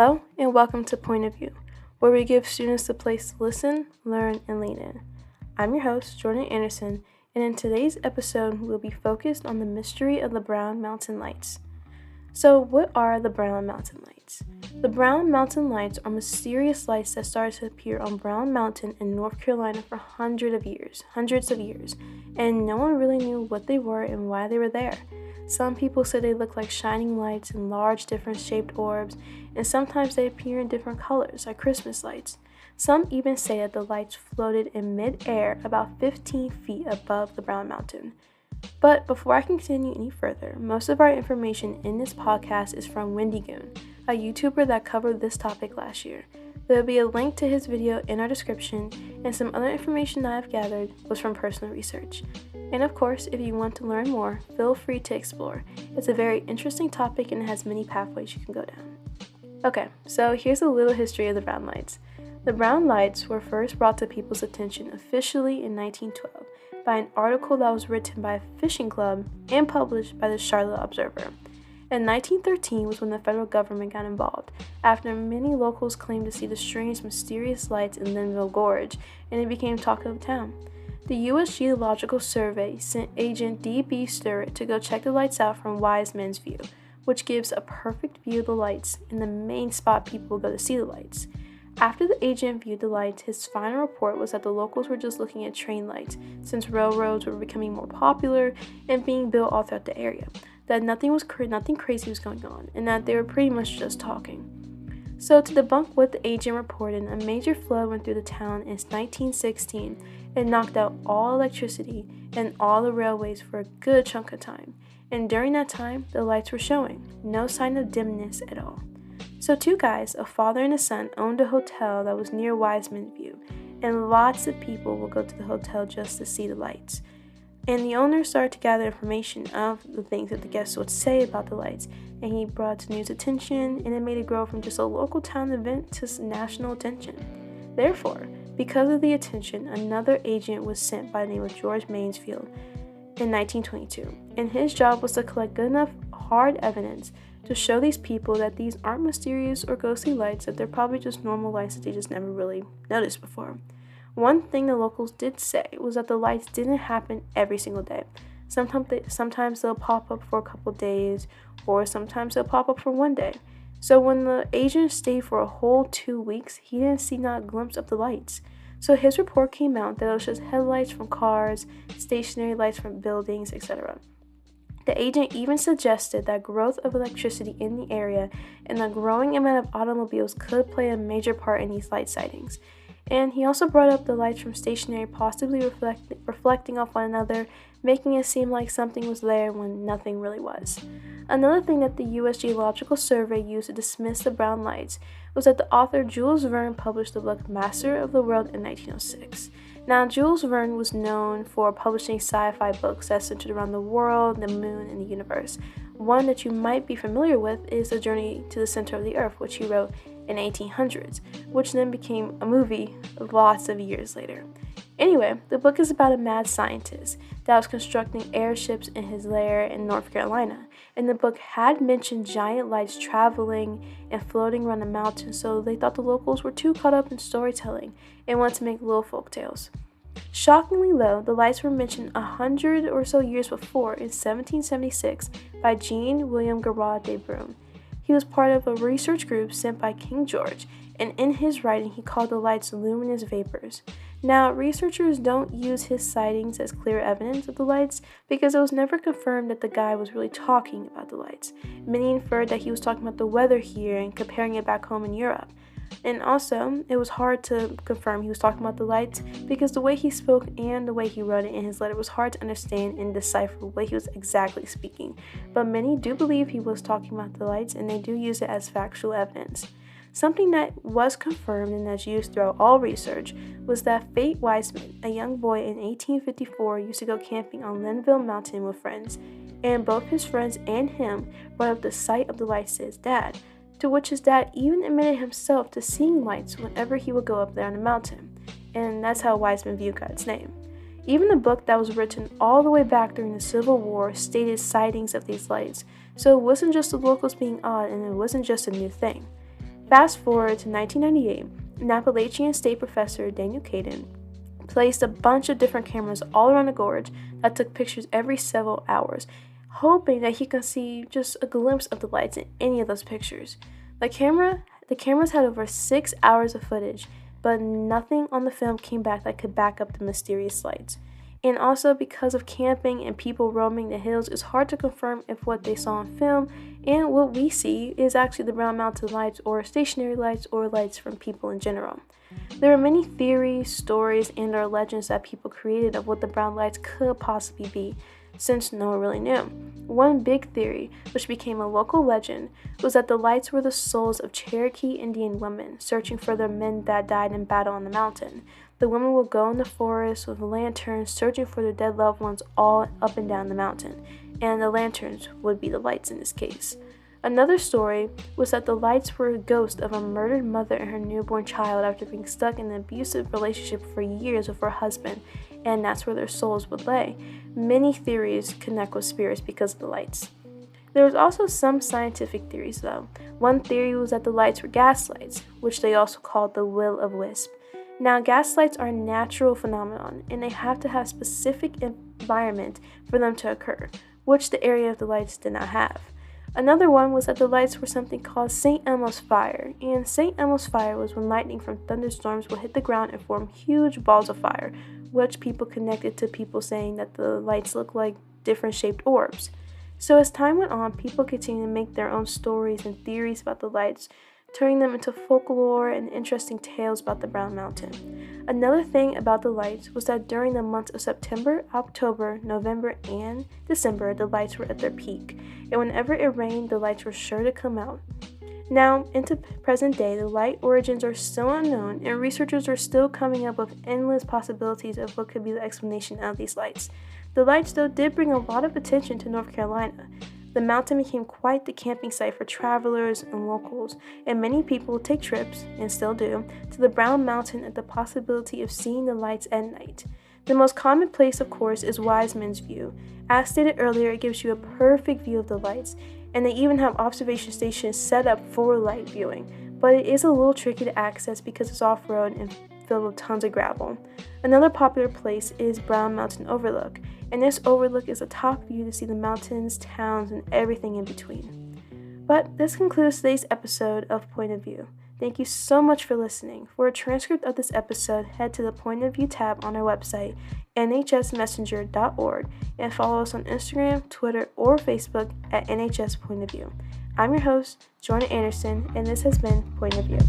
Hello, and welcome to Point of View, where we give students a place to listen, learn, and lean in. I'm your host, Jordan Anderson, and in today's episode, we'll be focused on the mystery of the Brown Mountain Lights. So, what are the Brown Mountain Lights? The Brown Mountain Lights are mysterious lights that started to appear on Brown Mountain in North Carolina for hundreds of years, and no one really knew what they were and why they were there. Some people say they look like shining lights in large different shaped orbs, and sometimes they appear in different colors, like Christmas lights. Some even say that the lights floated in mid-air about 15 feet above the Brown Mountain. But before I continue any further, most of our information in this podcast is from Wendigoon, a YouTuber that covered this topic last year. There will be a link to his video in our description, and some other information that I've gathered was from personal research. And of course, if you want to learn more, feel free to explore. It's a very interesting topic and it has many pathways you can go down. Okay, so here's a little history of the Brown Lights. The Brown Lights were first brought to people's attention officially in 1912 by an article that was written by a fishing club and published by the Charlotte Observer. And 1913 was when the federal government got involved, after many locals claimed to see the strange, mysterious lights in Linville Gorge, and it became talk of the town. The U.S. Geological Survey sent agent D.B. Sturrett to go check the lights out from Wise Men's View, which gives a perfect view of the lights in the main spot people go to see the lights. After the agent viewed the lights, his final report was that the locals were just looking at train lights, since railroads were becoming more popular and being built all throughout the area, that nothing crazy was going on, and that they were pretty much just talking. So to debunk what the agent reported, a major flood went through the town in 1916 and knocked out all electricity and all the railways for a good chunk of time. And during that time, the lights were showing, no sign of dimness at all. So two guys, a father and a son, owned a hotel that was near Wiseman View, and lots of people would go to the hotel just to see the lights. And the owner started to gather information of the things that the guests would say about the lights, and he brought to news attention, and it made it grow from just a local town event to national attention. Therefore, because of the attention, another agent was sent by the name of George Mansfield in 1922, and his job was to collect good enough hard evidence to show these people that these aren't mysterious or ghostly lights, that they're probably just normal lights that they just never really noticed before. One thing the locals did say was that the lights didn't happen every single day. Sometimes they'll pop up for a couple days, or sometimes they'll pop up for one day. So when the agent stayed for a whole 2 weeks, he didn't see not a glimpse of the lights. So his report came out that it was just headlights from cars, stationary lights from buildings, etc. The agent even suggested that growth of electricity in the area and the growing amount of automobiles could play a major part in these light sightings. And he also brought up the lights from stationary possibly reflecting off one another, making it seem like something was there when nothing really was. Another thing that the U.S. Geological Survey used to dismiss the brown lights was that the author Jules Verne published the book Master of the World in 1906. Now, Jules Verne was known for publishing sci-fi books that centered around the world, the moon, and the universe. One that you might be familiar with is The Journey to the Center of the Earth, which he wrote in 1800s, which then became a movie lots of years later. Anyway, the book is about a mad scientist that was constructing airships in his lair in North Carolina, and the book had mentioned giant lights traveling and floating around the mountain, so they thought the locals were too caught up in storytelling and wanted to make little folk tales. Shockingly though, the lights were mentioned 100 or so years before, in 1776, by Jean William Garrard de Brun. He was part of a research group sent by King George, and in his writing he called the lights luminous vapors. Now, researchers don't use his sightings as clear evidence of the lights because it was never confirmed that the guy was really talking about the lights. Many inferred that he was talking about the weather here and comparing it back home in Europe. And also, it was hard to confirm he was talking about the lights because the way he spoke and the way he wrote it in his letter was hard to understand and decipher what he was exactly speaking. But many do believe he was talking about the lights, and they do use it as factual evidence. Something that was confirmed and that's used throughout all research was that Fate Wiseman, a young boy in 1854, used to go camping on Linville Mountain with friends, and both his friends and him brought up the sight of the lights to his dad, to which his dad even admitted himself to seeing lights whenever he would go up there on the mountain, and that's how Wiseman View got its name. Even the book that was written all the way back during the Civil War stated sightings of these lights, so it wasn't just the locals being odd, and it wasn't just a new thing. Fast forward to 1998, an Appalachian State professor, Daniel Caden, placed a bunch of different cameras all around the gorge that took pictures every several hours, hoping that he could see just a glimpse of the lights in any of those pictures. The cameras had over 6 hours of footage, but nothing on the film came back that could back up the mysterious lights. And also, because of camping and people roaming the hills, it's hard to confirm if what they saw on film and what we see is actually the Brown Mountain lights or stationary lights or lights from people in general. There are many theories, stories, and/or legends that people created of what the brown lights could possibly be, since no one really knew. One big theory, which became a local legend, was that the lights were the souls of Cherokee Indian women searching for their men that died in battle on the mountain. The women would go in the forest with lanterns searching for their dead loved ones all up and down the mountain, and the lanterns would be the lights in this case. Another story was that the lights were a ghost of a murdered mother and her newborn child after being stuck in an abusive relationship for years with her husband, and that's where their souls would lay. Many theories connect with spirits because of the lights. There was also some scientific theories though. One theory was that the lights were gas lights, which they also called the will-o-wisp. Now, gas lights are a natural phenomenon, and they have to have specific environment for them to occur, which the area of the lights did not have. Another one was that the lights were something called St. Elmo's fire, and St. Elmo's fire was when lightning from thunderstorms would hit the ground and form huge balls of fire, which people connected to people saying that the lights looked like different shaped orbs. So as time went on, people continued to make their own stories and theories about the lights, turning them into folklore and interesting tales about the Brown Mountain. Another thing about the lights was that during the months of September, October, November, and December, the lights were at their peak, and whenever it rained, the lights were sure to come out. Now, into present day, the light origins are still unknown, and researchers are still coming up with endless possibilities of what could be the explanation of these lights. The lights, though, did bring a lot of attention to North Carolina. The mountain became quite the camping site for travelers and locals, and many people take trips, and still do, to the Brown Mountain at the possibility of seeing the lights at night. The most common place, of course, is Wiseman's View. As stated earlier, it gives you a perfect view of the lights, and they even have observation stations set up for light viewing, but it is a little tricky to access because it's off-road and filled with tons of gravel. Another popular place is Brown Mountain Overlook, and this overlook is a top view to see the mountains, towns, and everything in between. But this concludes today's episode of Point of View. Thank you so much for listening. For a transcript of this episode, head to the Point of View tab on our website, nhsmessenger.org, and follow us on Instagram, Twitter, or Facebook at NHS Point of View. I'm your host, Jordan Anderson, and this has been Point of View.